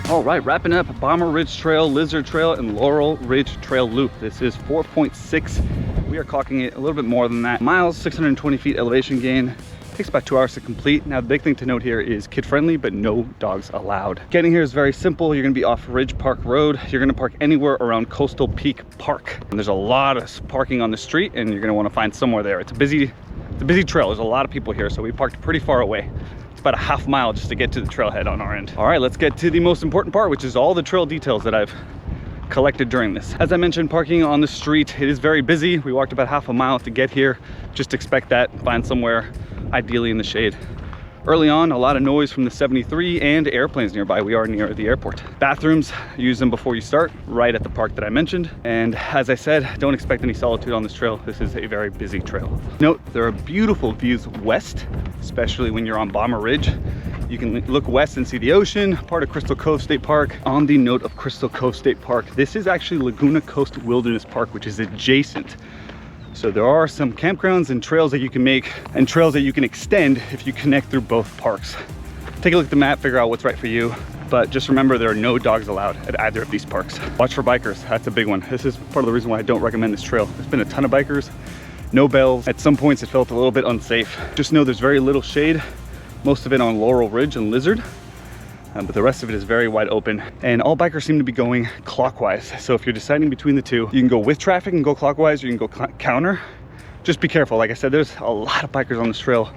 All right, wrapping up Bommer Ridge Trail, Lizard Trail, and Laurel Ridge Trail Loop. This is 4.6. We are clocking it a little bit more than that. Miles, 620 feet elevation gain. Takes about 2 hours to complete. Now, the big thing to note here is kid-friendly, but no dogs allowed. Getting here is very simple. You're gonna be off Ridge Park Road. You're gonna park anywhere around Coastal Peak Park. And there's a lot of parking on the street, and you're gonna wanna find somewhere there. It's a busy trail. There's a lot of people here, so we parked pretty far away. About a half mile just to get to the trailhead on our end. All right, let's get to the most important part, which is all the trail details that I've collected during this. As I mentioned, parking on the street, it is very busy. We walked about half a mile to get here. Just expect that, find somewhere ideally in the shade. Early on, a lot of noise from the 73 and airplanes nearby. We are near the airport. Bathrooms, use them before you start, right at the park that I mentioned. And as I said, don't expect any solitude on this trail. This is a very busy trail. Note, there are beautiful views west, especially when you're on Bommer Ridge. You can look west and see the ocean, part of Crystal Cove State Park. On the note of Crystal Cove State Park, this is actually Laguna Coast Wilderness Park, which is adjacent. So there are some campgrounds and trails that you can make and trails that you can extend if you connect through both parks. Take a look at the map, figure out what's right for you. But just remember, there are no dogs allowed at either of these parks. Watch for bikers, that's a big one. This is part of the reason why I don't recommend this trail. There's been a ton of bikers, no bells. At some points it felt a little bit unsafe. Just know there's very little shade, most of it on Laurel Ridge and Lizard. But the rest of it is very wide open, and all bikers seem to be going clockwise. So if you're deciding between the two, you can go with traffic and go clockwise, or you can go counter. Just be careful. Like I said, there's a lot of bikers on this trail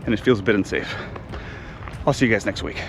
and it feels a bit unsafe. I'll see you guys next week.